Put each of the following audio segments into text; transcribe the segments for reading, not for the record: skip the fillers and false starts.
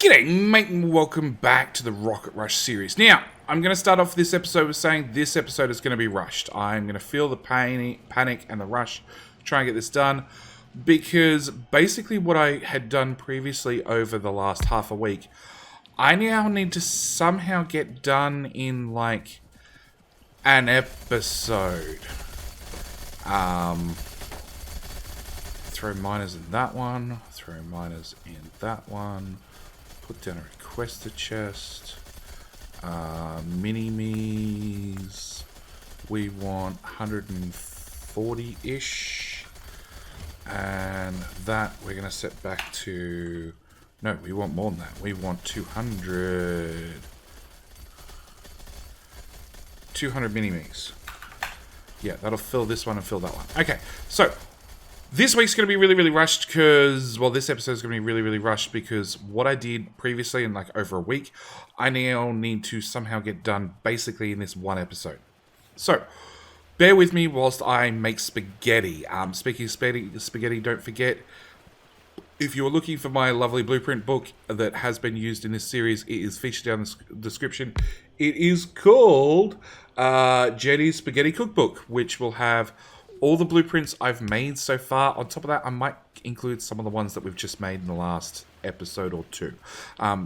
G'day, mate, and welcome back to the Rocket Rush series. Now, I'm going to start off this episode with saying this episode is going to be rushed. I'm going to feel the panic and the rush to try and get this done, because basically what I had done previously over the last half a week, I now need to somehow get done in, like, an episode. Throw miners in that one, throw miners in that one. Put down a requester chest. Mini-me's. We want 140-ish. And that we're going to set back to... No, we want more than that. We want 200. 200 mini-me's. Yeah, that'll fill this one and fill that one. Okay, so... This week's going to be really rushed because, well, this episode is going to be really rushed because what I did previously in like over a week, I now need to somehow get done basically in this one episode. So, bear with me whilst I make spaghetti. Speaking of spaghetti, don't forget, if you're looking for my lovely blueprint book that has been used in this series, it is featured down in the description. It is called Jenny's Spaghetti Cookbook, which will have all the blueprints I've made so far. On top of that, I might include some of the ones that we've just made in the last episode or two.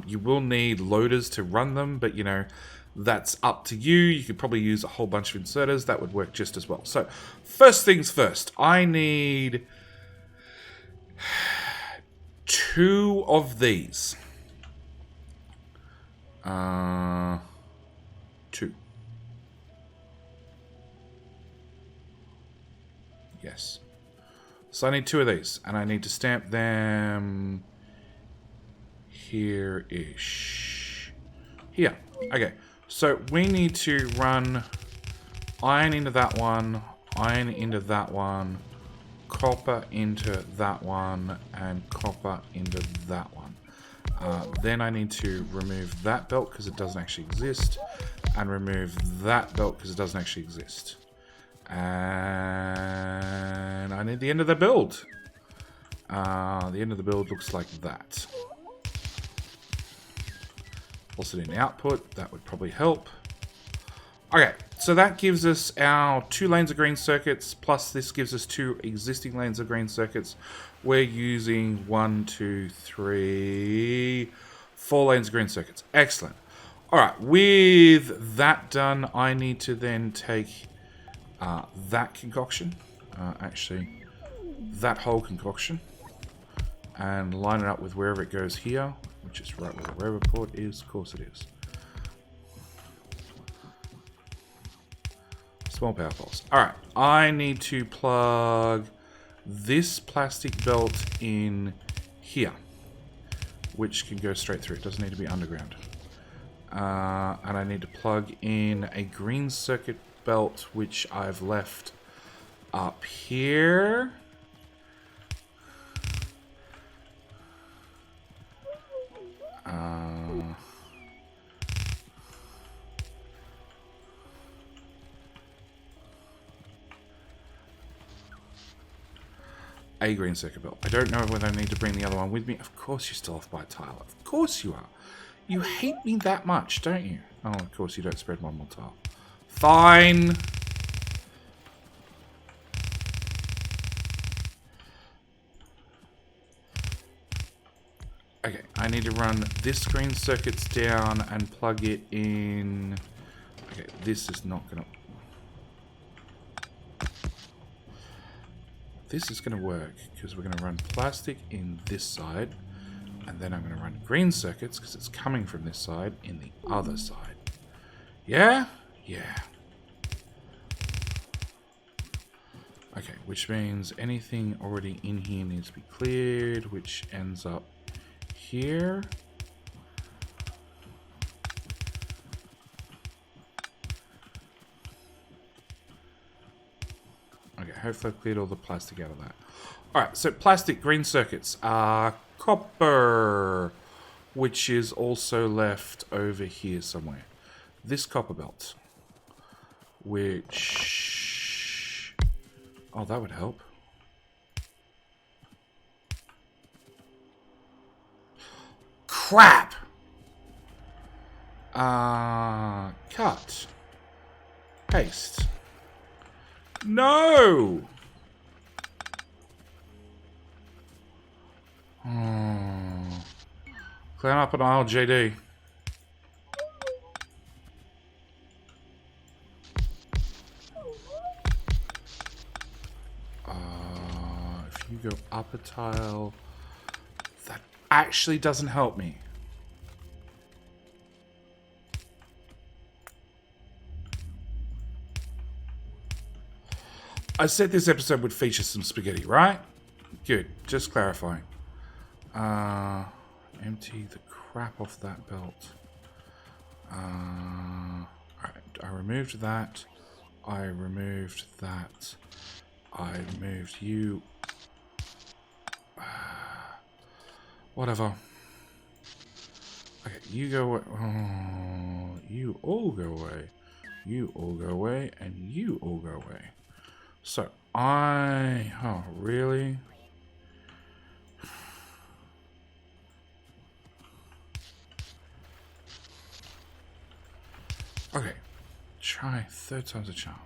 You will need loaders to run them, but you know, that's up to you. You could probably use a whole bunch of inserters. That would work just as well. So, first things first, I need 2 of these. 2. Yes. So I need 2 of these, and I need to stamp them here-ish. Here. Okay. So we need to run iron into that one, iron into that one, copper into that one, and copper into that one. Then I need to remove that belt because it doesn't actually exist, and remove that belt because it doesn't actually exist. And I need the end of the build. The end of the build looks like that. Also need an output. That would probably help. Okay, so that gives us our 2 lanes of green circuits, plus this gives us 2 existing lanes of green circuits. We're using 1, 2, 3, 4 lanes of green circuits. Excellent. Alright, with that done, I need to then take that concoction, actually that whole concoction, and line it up with wherever it goes here, which is right where the railroad port is. Of course it is. Small power poles. Alright, I need to plug this plastic belt in here, which can go straight through. It doesn't need to be underground. And I need to plug in a green circuit belt, which I've left up here. A green circuit belt. I don't know whether I need to bring the other one with me. Of course you're still off by a tile. Of course you are. You hate me that much, don't you? Oh, of course you don't spread one more tile. Fine. Okay, I need to run this green circuits down and plug it in. Okay, this is not gonna... This is gonna work, because we're gonna run plastic in this side, and then I'm gonna run green circuits, because it's coming from this side, in the other side. Yeah? Yeah. Okay, which means anything already in here needs to be cleared, which ends up here. Okay, hopefully I've cleared all the plastic out of that. Alright, so plastic, green circuits. Copper, which is also left over here somewhere. This copper belt, which... Oh, that would help. crap! Cut. Paste. No! Clean up an aisle, JD. If you go up a tile, that actually doesn't help me. I said this episode would feature some spaghetti, right? Good. Just clarifying. Empty the crap off that belt. Alright, I removed that. I removed that. I moved you. Whatever. Okay, you go away. Oh, you all go away. You all go away. And you all go away. So, oh, really? Okay. Try third time's a charm.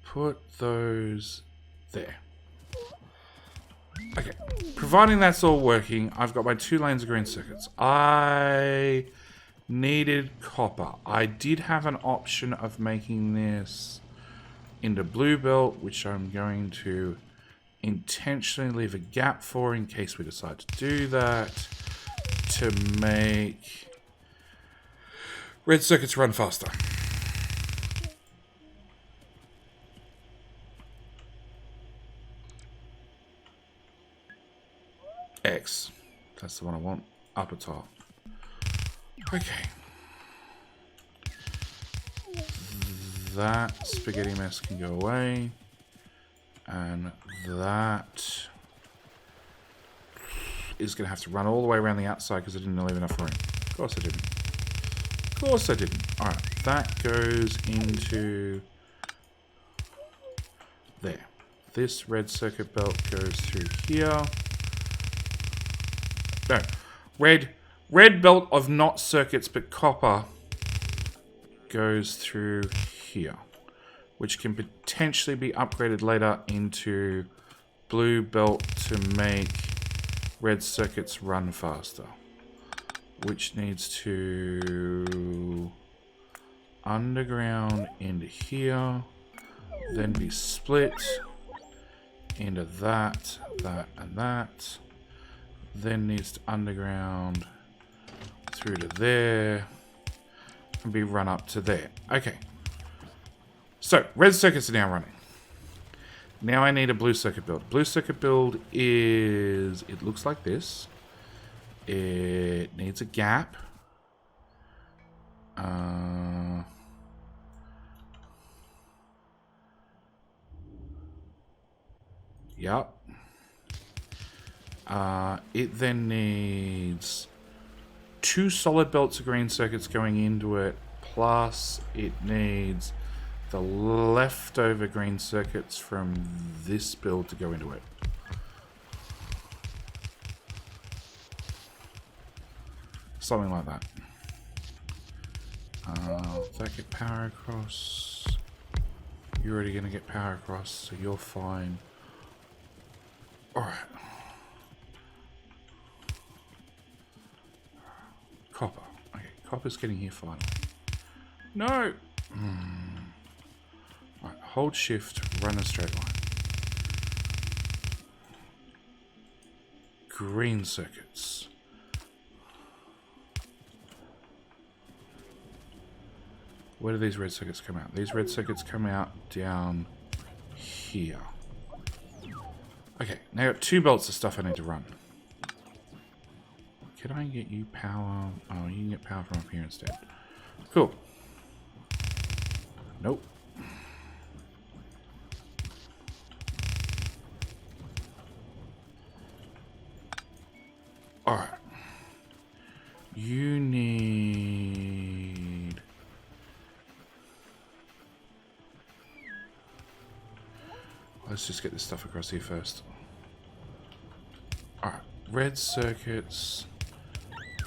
Put those there. Okay. Providing that's all working, I've got my 2 lanes of green circuits. I needed copper. I did have an option of making this into blue belt, which I'm going to intentionally leave a gap for in case we decide to do that, to make red circuits run faster. X. That's the one I want. Upper top. Okay. That spaghetti mess can go away. And that is going to have to run all the way around the outside because I didn't leave enough room. Of course I didn't. Of course I didn't. Alright, that goes into there. This red circuit belt goes through here. No. Red belt of not circuits but copper goes through here, which can potentially be upgraded later into blue belt to make red circuits run faster, which needs to underground into here, then be split into that, and that, then needs to underground through to there and be run up to there. Okay. So, red circuits are now running. Now I need a blue circuit build. Blue circuit build is... it looks like this. It needs a gap. Yep. It then needs 2 solid belts of green circuits going into it, plus it needs the leftover green circuits from this build to go into it. Something like that. That get power across. You're already going to get power across, so you're fine. Alright. Copper. Okay, copper's getting here finally. No! Right, hold shift, run a straight line. Green circuits. Where do these red circuits come out? These red circuits come out down here. Okay, now I've got 2 belts of stuff I need to run. Can I get you power? Oh, you can get power from up here instead. Cool. Nope. Alright. You need... let's just get this stuff across here first. Alright. Red circuits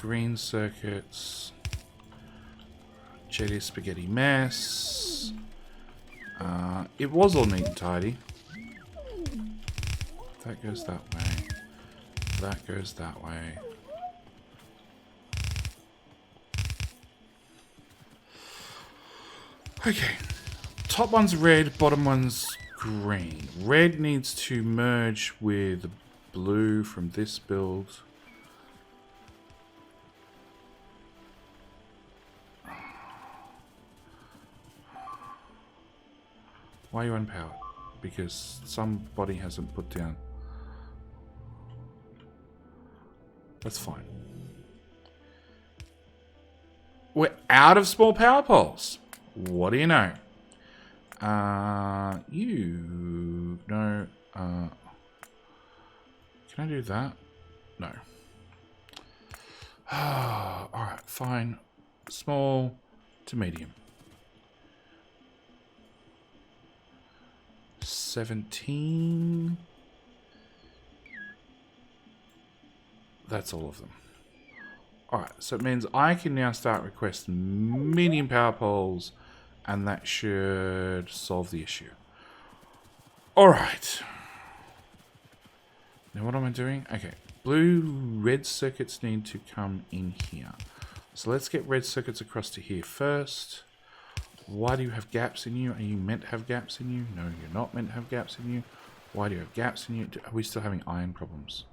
green circuits. Jelly spaghetti mess. It was all neat and tidy. That goes that way. That goes that way. Okay. Top one's red, bottom one's green. Red needs to merge with blue from this build. Why are you unpowered? Because somebody hasn't put down. That's fine. We're out of small power poles. What do you know? No. Can I do that? No. Alright, fine. Small to medium. 17. That's all of them. Alright, so it means I can now start requesting medium power poles, and that should solve the issue. Alright. Now what am I doing? Okay, red circuits need to come in here. So let's get red circuits across to here first. Why do you have gaps in you? Are you meant to have gaps in you? No, you're not meant to have gaps in you. Why do you have gaps in you? Are we still having iron problems?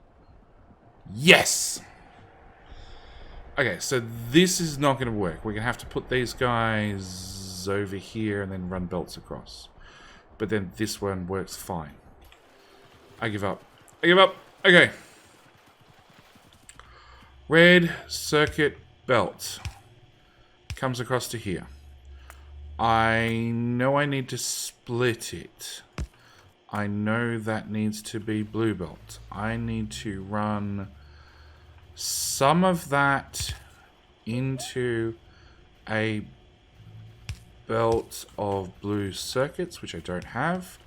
Yes! Okay, so this is not going to work. We're going to have to put these guys over here and then run belts across. But then this one works fine. I give up. I give up. Okay. Red circuit belt comes across to here. I know I need to split it. I know that needs to be blue belt. I need to run some of that into a belt of blue circuits, which I don't have.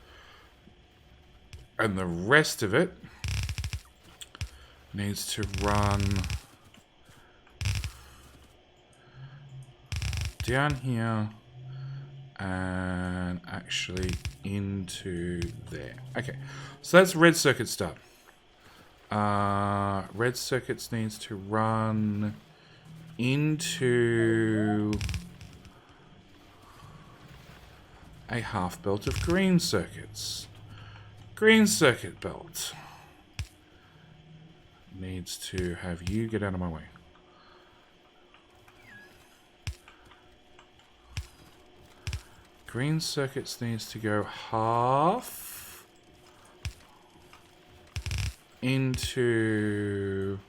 And the rest of it needs to run down here and actually into there. Okay, so that's red circuits done. Red circuits needs to run into a half belt of green circuits. Green circuit belt needs to have you get out of my way. Green circuits needs to go half into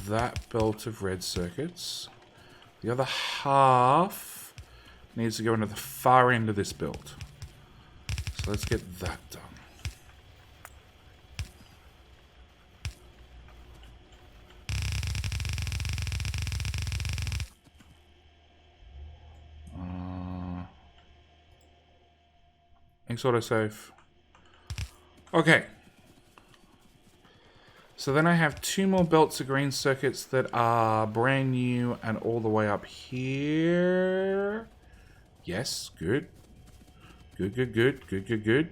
that belt of red circuits. The other half needs to go into the far end of this build. So let's get that done. Thanks, autosave. Okay. So then I have two more belts of green circuits that are brand new and all the way up here. Yes, good. Good, good, good, good, good, good.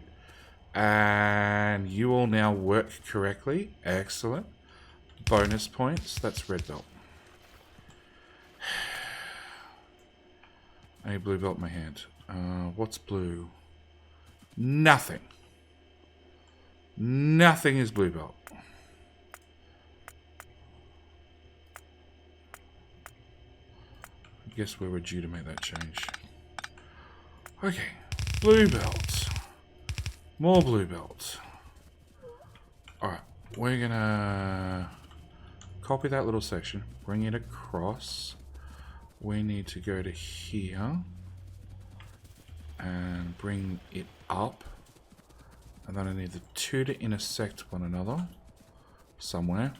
And you all now work correctly. Excellent. Bonus points. That's red belt. I need blue belt in my hand. What's blue? Nothing. Nothing is blue belt. I guess we were due to make that change. Okay. Blue belt. More blue belt. Alright. We're gonna copy that little section. Bring it across. We need to go to here. And bring it up. And then I need the two to intersect one another. Somewhere.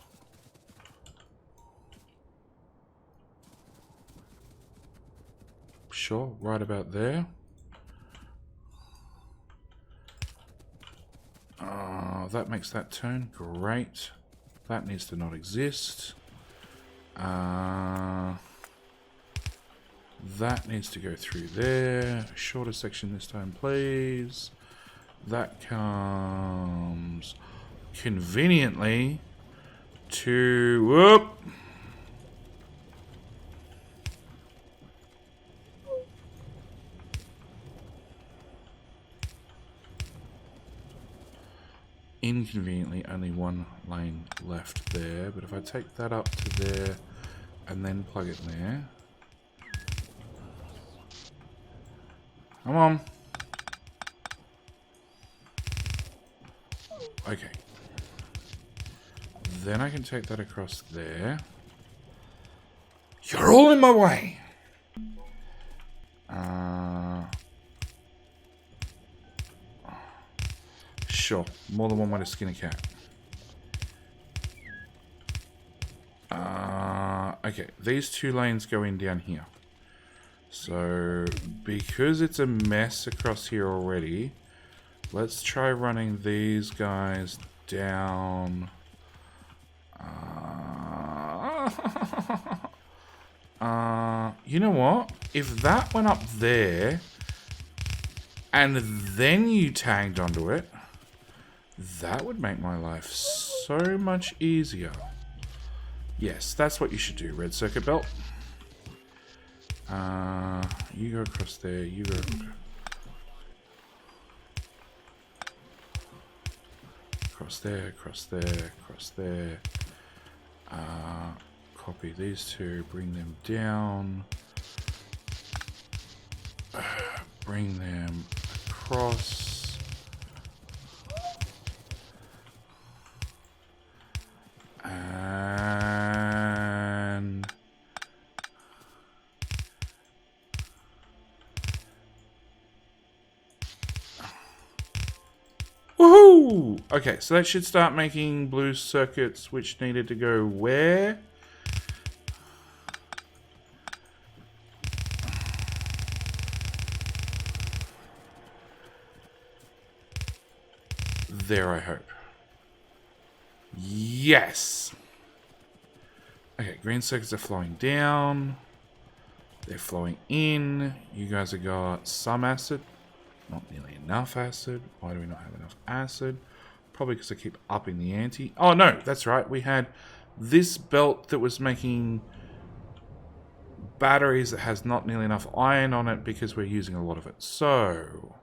Sure, right about there. That makes that turn. Great. That needs to not exist. That needs to go through there. Shorter section this time, please. That comes conveniently to... Whoop! Inconveniently, only one lane left there. But if I take that up to there and then plug it in there... Come on. Okay. Then I can take that across there. You're all in my way! Sure. More than one way to skin a cat. Okay. These two lanes go in down here. So, because it's a mess across here already, let's try running these guys down. You know what? If that went up there, and then you tagged onto it, that would make my life so much easier. Yes, that's what you should do, red circuit belt. You go across there, you go... Across there, across there, across there. Copy these two, bring them down. Bring them across. And... Woohoo! Okay, so that should start making blue circuits, which needed to go where? There, I hope. Yes! Okay, green circuits are flowing down. They're flowing in. You guys have got some acid. Not nearly enough acid. Why do we not have enough acid? Probably because I keep upping the ante. Oh, no, that's right. We had this belt that was making batteries that has not nearly enough iron on it because we're using a lot of it. So...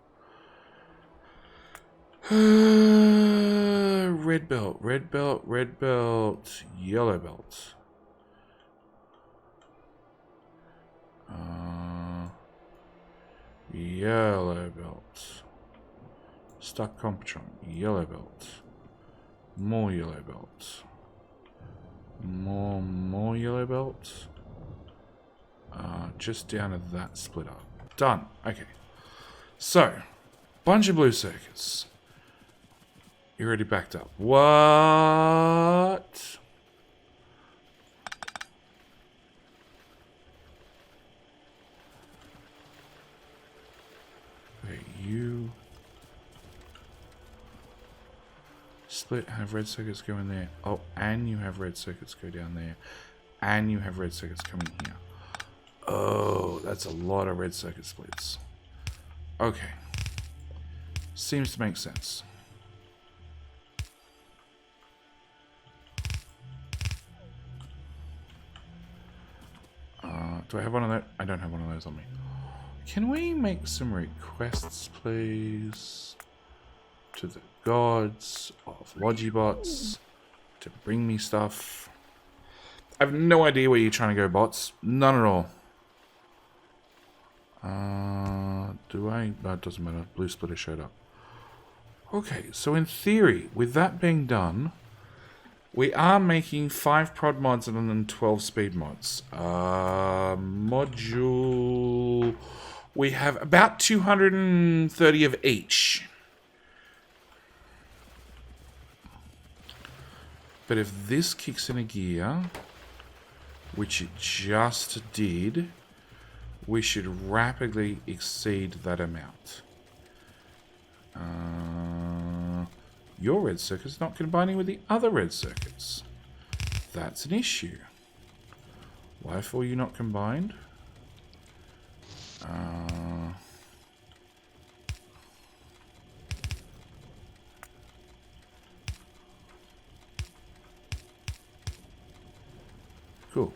red belt, red belt, red belt, yellow belt. Yellow belt. Stuck compatron, yellow belt. More yellow belt. More yellow belt. Just down to that splitter. Done. Okay. So, bunch of blue circuits. You're already backed up. What? Okay, you split, have red circuits go in there. Oh, and you have red circuits go down there. And you have red circuits coming here. Oh, that's a lot of red circuit splits. Okay. Seems to make sense. Do I have one of those? I don't have one of those on me. Can we make some requests, please? To the gods of Logibots to bring me stuff. I have no idea where you're trying to go, bots. None at all. Do I? No, it doesn't matter. Blue splitter showed up. Okay, so in theory, with that being done, we are making 5 prod mods and then 12 speed mods. Module... We have about 230 of each. But if this kicks in a gear, which it just did, we should rapidly exceed that amount. Your red circuit's not combining with the other red circuits. That's an issue. Why are you not combined? Cool.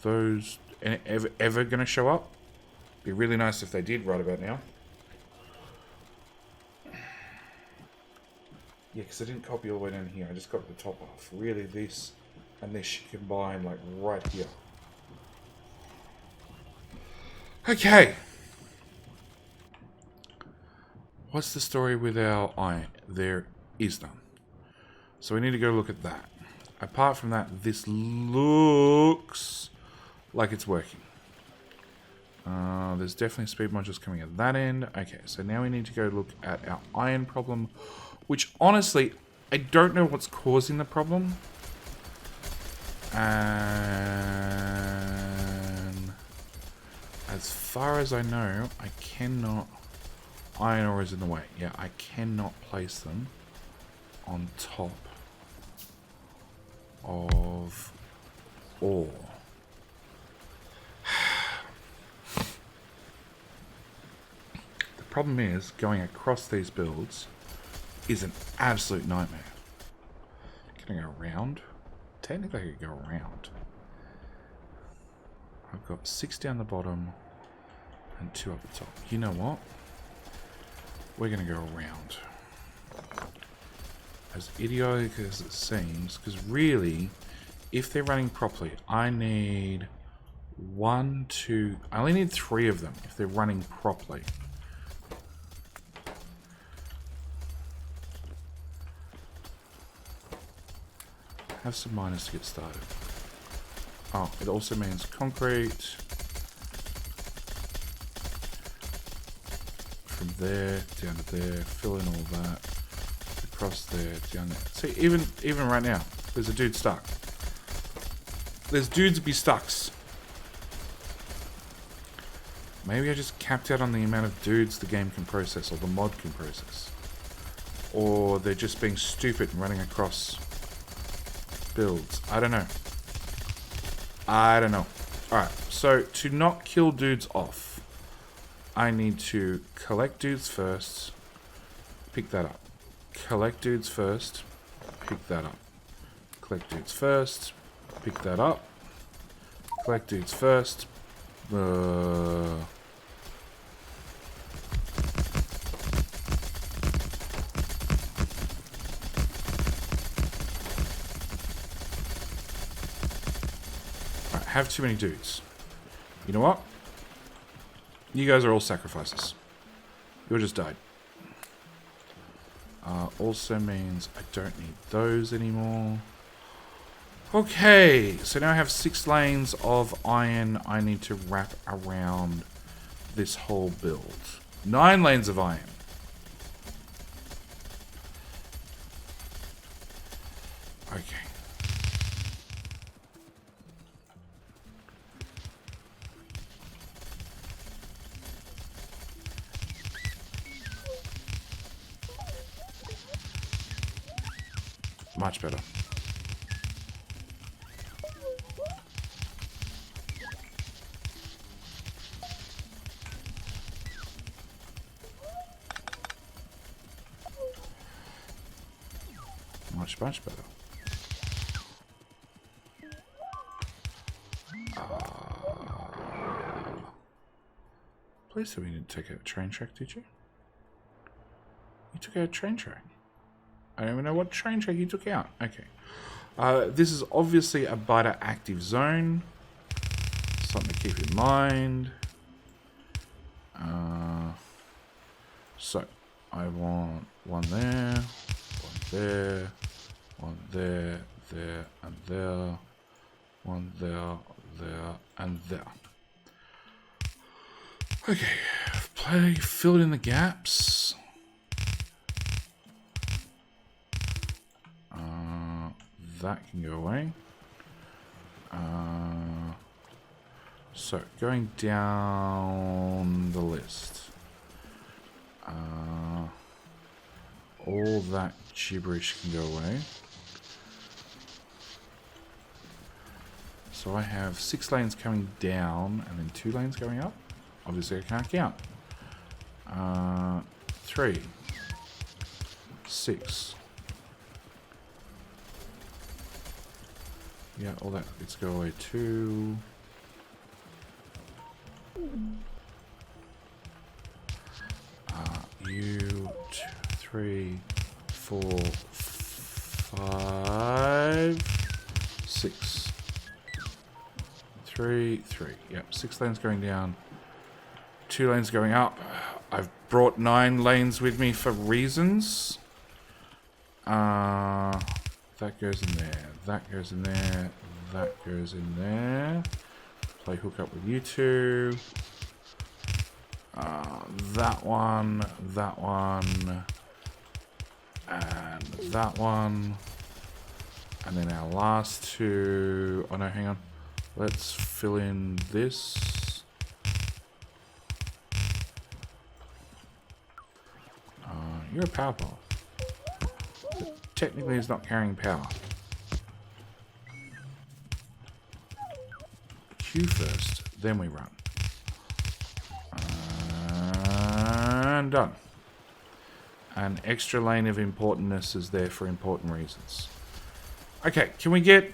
Those ever gonna show up? Be really nice if they did right about now. Yeah, because I didn't copy all the way down here. I just got the top off. Really, this and this should combine like right here. Okay. What's the story with our iron? There is none. So we need to go look at that. Apart from that, this looks like it's working. There's definitely speed modules coming at that end. Okay, so now we need to go look at our iron problem, which honestly, I don't know what's causing the problem. And as far as I know, I cannot... Iron ore is in the way. Yeah, I cannot place them on top of ore. The problem is, going across these builds is an absolute nightmare. Can I go around? Technically I could go around. I've got 6 down the bottom and 2 up the top. You know what? We're going to go around. As idiotic as it seems, because really, if they're running properly, I need 1, 2... I only need 3 of them if they're running properly. Have some miners to get started. Oh, it also means concrete. From there, down to there, fill in all that. Across there, down there. See, even right now, there's a dude stuck. There's dudes be stucks. Maybe I just capped out on the amount of dudes the game can process, or the mod can process. Or they're just being stupid and running across builds. I don't know. Alright, so to not kill dudes off, I need to collect dudes first, pick that up. Collect dudes first, pick that up. Collect dudes first, pick that up. Collect dudes first. Have too many dudes. You know what? You guys are all sacrifices. You all just died. Also means I don't need those anymore. Okay, so now I have 6 lanes of iron I need to wrap around this whole build. 9 lanes of iron. Okay. Much better. Much better. Please say we didn't take out a train track, did you? You took out a train track. I don't even know what train track you took out. Okay. This is obviously a biter active zone. Something to keep in mind. So, I want one there, one there, there, and there, one there, and there. Okay, fill in the gaps. That can go away. So, going down the list. All that gibberish can go away. So I have 6 lanes coming down and then 2 lanes going up. Obviously I can't count. 3, 6. Yeah, all that. Let's go away. 2. You 2, 3, 4, 5, 6. 3, 3. Yep, 6 lanes going down. 2 lanes going up. I've brought 9 lanes with me for reasons. That goes in there. That goes in there. That goes in there. Play hook up with you 2. That one, and that one. And then our last 2. Oh no, hang on. Let's fill in this. You're a power pole. But technically it's not carrying power. Q first, then we run. And done. An extra lane of importantness is there for important reasons. Okay, can we get...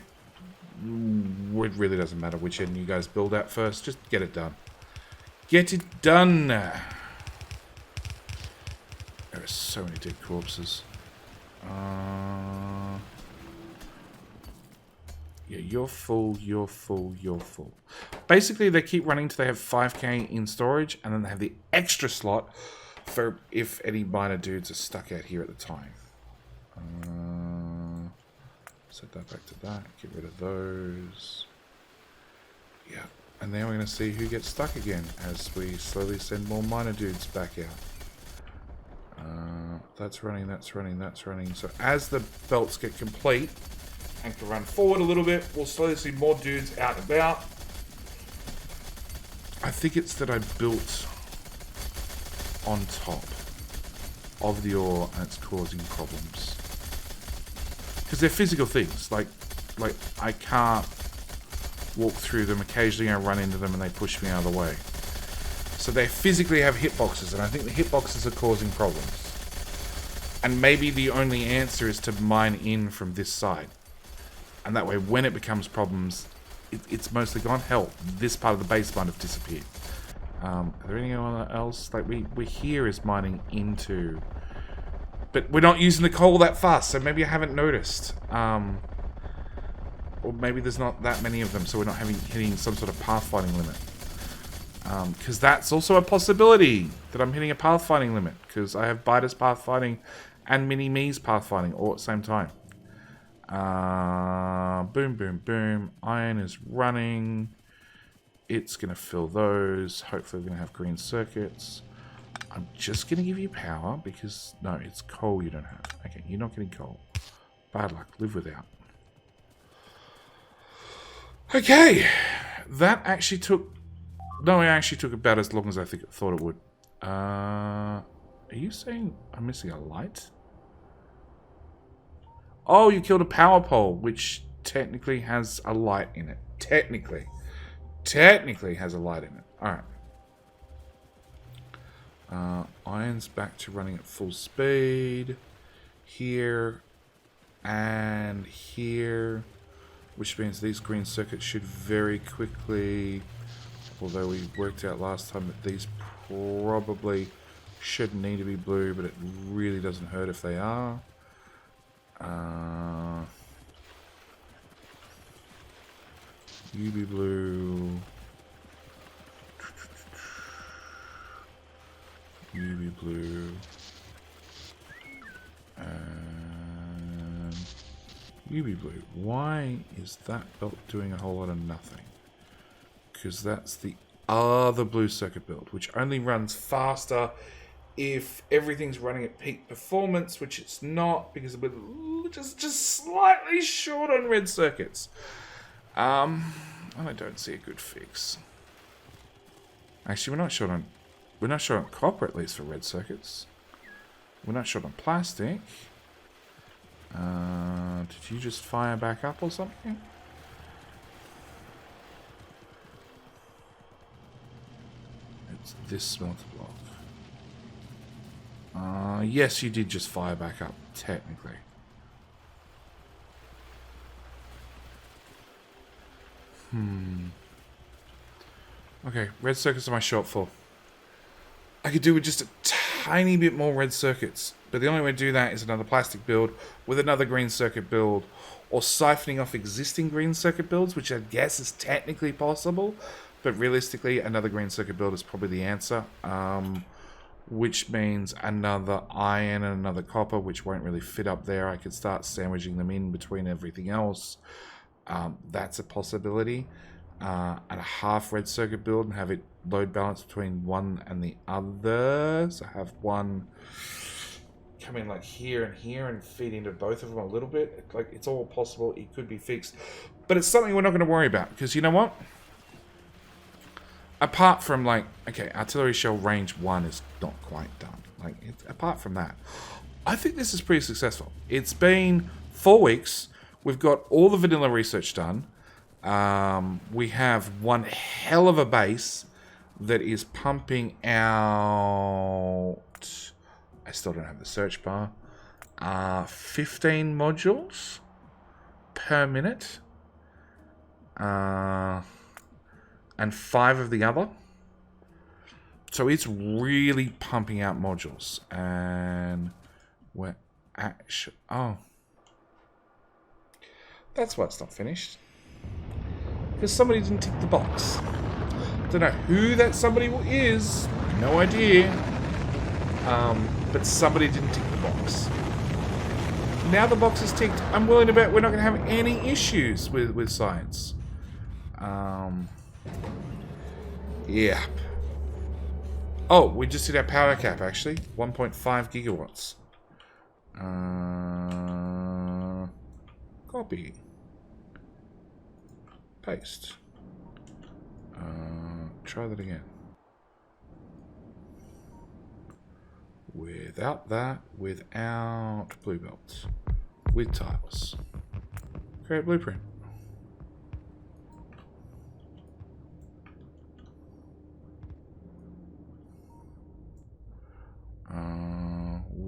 It really doesn't matter which end you guys build at first. Just get it done. Get it done! There are so many dead corpses. Yeah, you're full, you're full, you're full. Basically, they keep running till they have 5k in storage, and then they have the extra slot for if any minor dudes are stuck out here at the time. Set that back to that. Get rid of those. Yeah, and now we're going to see who gets stuck again as we slowly send more minor dudes back out. That's running, that's running, that's running. So as the belts get complete and can run forward a little bit, we'll slowly see more dudes out and about. I think it's that I built on top of the ore and it's causing problems. Because they're physical things. Like I can't walk through them. Occasionally I run into them and they push me out of the way. So they physically have hitboxes, and I think the hitboxes are causing problems. And maybe the only answer is to mine in from this side. And that way, when it becomes problems, it's mostly gone. Hell, this part of the base might have disappeared. Are there anyone else? Like, we're here is mining into... But we're not using the coal that fast, so maybe I haven't noticed. Or maybe there's not that many of them, so we're not hitting some sort of pathfinding limit. Because that's also a possibility, that I'm hitting a pathfinding limit. Because I have Bitus pathfinding and Mini-Me's pathfinding all at the same time. Boom, boom, boom. Iron is running. It's going to fill those. Hopefully we're going to have green circuits. I'm just going to give you power because... No, it's coal you don't have. Okay, you're not getting coal. Bad luck. Live without. Okay. That actually took... No, it actually took about as long as I thought it would. Are you saying I'm missing a light? Oh, you killed a power pole, which technically has a light in it. Technically has a light in it. Alright. Iron's back to running at full speed. Here. And here. Which means these green circuits should very quickly... Although we worked out last time that these probably shouldn't need to be blue, but it really doesn't hurt if they are. You be blue. You be blue. And you be blue. Why is that belt doing a whole lot of nothing? Because that's the other blue circuit build, which only runs faster if everything's running at peak performance, which it's not, because we're just slightly short on red circuits. And I don't see a good fix. Actually, we're not short on copper, at least for red circuits. We're not short on plastic. Did you just fire back up or something? It's this smelter block. Yes, you did just fire back up, technically. Okay, red circuits are my shortfall. I could do with just a tiny bit more red circuits, but the only way to do that is another plastic build with another green circuit build, or siphoning off existing green circuit builds, which I guess is technically possible, but realistically, another green circuit build is probably the answer. Which means another iron and another copper, which won't really fit up there. I could start sandwiching them in between everything else. That's a possibility. And a half red circuit build and have it load balance between one and the other. So have one come in like here and feed into both of them a little bit. Like, it's all possible. It could be fixed. But it's something we're not going to worry about, because you know what? Apart from, like, okay, artillery shell range 1 is not quite done. Like, apart from that, I think this is pretty successful. It's been 4 weeks. We've got all the vanilla research done. We have one hell of a base that is pumping out... I still don't have the search bar. 15 modules per minute. And 5 of the other. So it's really pumping out modules. And we're actually... Oh. That's why it's not finished. Because somebody didn't tick the box. Don't know who that somebody is. No idea. But somebody didn't tick the box. Now the box is ticked. I'm willing to bet we're not going to have any issues with science. Yeah. Oh, we just hit our power cap, actually. 1.5 gigawatts. Copy. Paste. Try that again. Without that, without blue belts. With tiles. Create blueprint.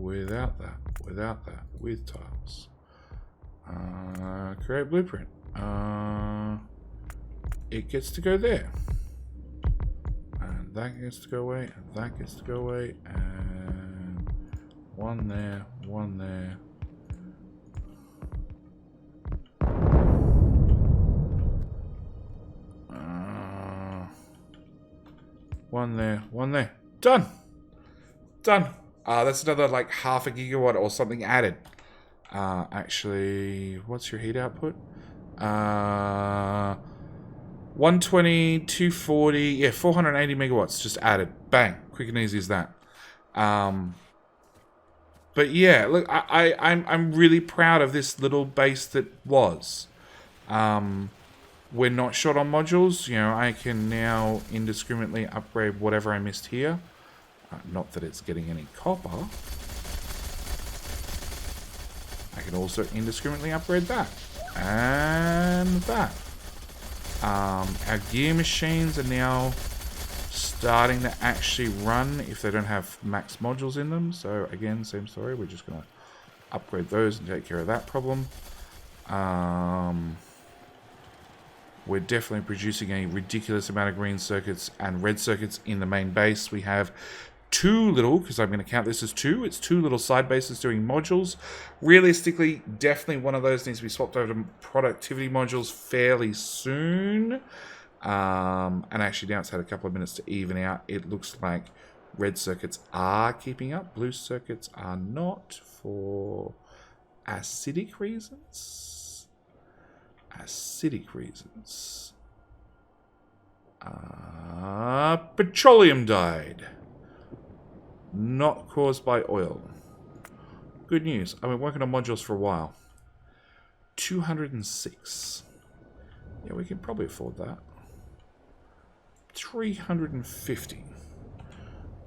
Without that, with tiles. Create blueprint. It gets to go there. And that gets to go away, and that gets to go away, and one there, one there. One there, one there. Done! Done! That's another like half a gigawatt or something added. Actually, what's your heat output? 120, 240, yeah, 480 megawatts just added. Bang, quick and easy as that. But yeah, look, I'm really proud of this little base that was. We're not short on modules. You know, I can now indiscriminately upgrade whatever I missed here. Not that it's getting any copper. I can also indiscriminately upgrade that. And that. Our gear machines are now starting to actually run if they don't have max modules in them. So again, same story. We're just going to upgrade those and take care of that problem. We're definitely producing a ridiculous amount of green circuits and red circuits in the main base. We have 2 little, because I'm going to count this as 2. It's 2 little side bases doing modules. Realistically, definitely one of those needs to be swapped over to productivity modules fairly soon. And actually now it's had a couple of minutes to even out. It looks like red circuits are keeping up. Blue circuits are not, for acidic reasons. Acidic reasons. Petroleum died. Not caused by oil. Good news. I've been working on modules for a while. 206. Yeah, we can probably afford that. 350.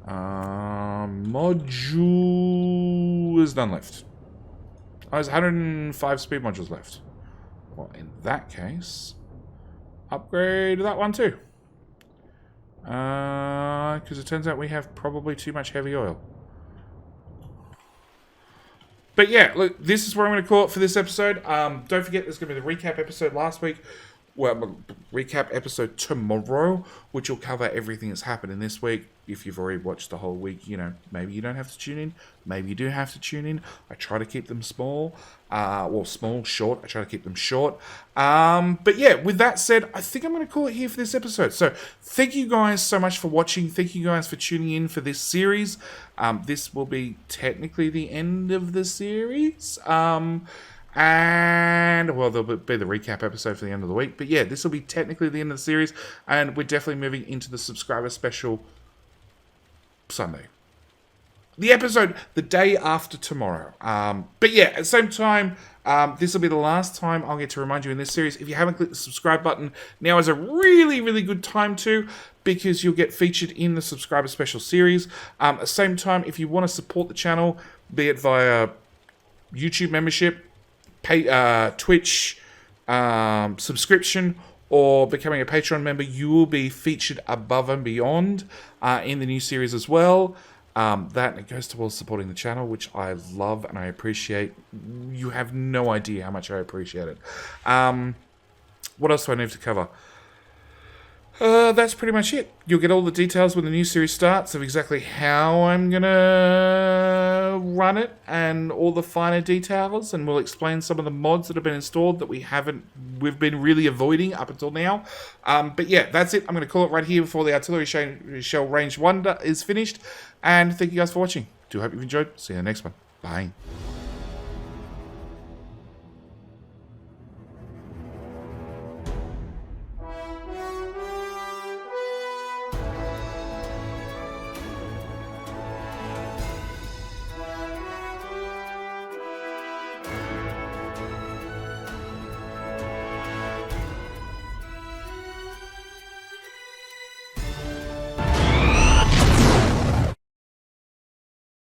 Module is none left. Oh, there's 105 speed modules left. Well, in that case, upgrade that one too. Because it turns out we have probably too much heavy oil. But yeah, look, this is where I'm going to call it for this episode. Don't forget, there's going to be the recap episode last week. Well, recap episode tomorrow, which will cover everything that's happened in this week. If you've already watched the whole week, you know, maybe you don't have to tune in. Maybe you do have to tune in. I try to keep them small. Short. I try to keep them short. But yeah, with that said, I think I'm going to call it here for this episode. So thank you guys so much for watching. Thank you guys for tuning in for this series. This will be technically the end of the series. And, well, there'll be the recap episode for the end of the week. But yeah, this will be technically the end of the series. And we're definitely moving into the subscriber special Sunday. The episode the day after tomorrow. But yeah, at the same time, this will be the last time I'll get to remind you in this series. If you haven't clicked the subscribe button, now is a really, really good time to, because you'll get featured in the subscriber special series. At the same time, if you want to support the channel, be it via YouTube membership, Twitch subscription, or becoming a Patreon member, you will be featured above and beyond in the new series as well. That goes towards supporting the channel, which I love and I appreciate. You have no idea how much I appreciate it. What else do I need to cover? That's pretty much it. You'll get all the details when the new series starts of exactly how I'm gonna run it and all the finer details, and we'll explain some of the mods that have been installed that we've been really avoiding up until now. But yeah, that's it. I'm gonna call it right here before the artillery shell range 1 is finished. And thank you guys for watching. Do hope you've enjoyed. See you in the next one. Bye.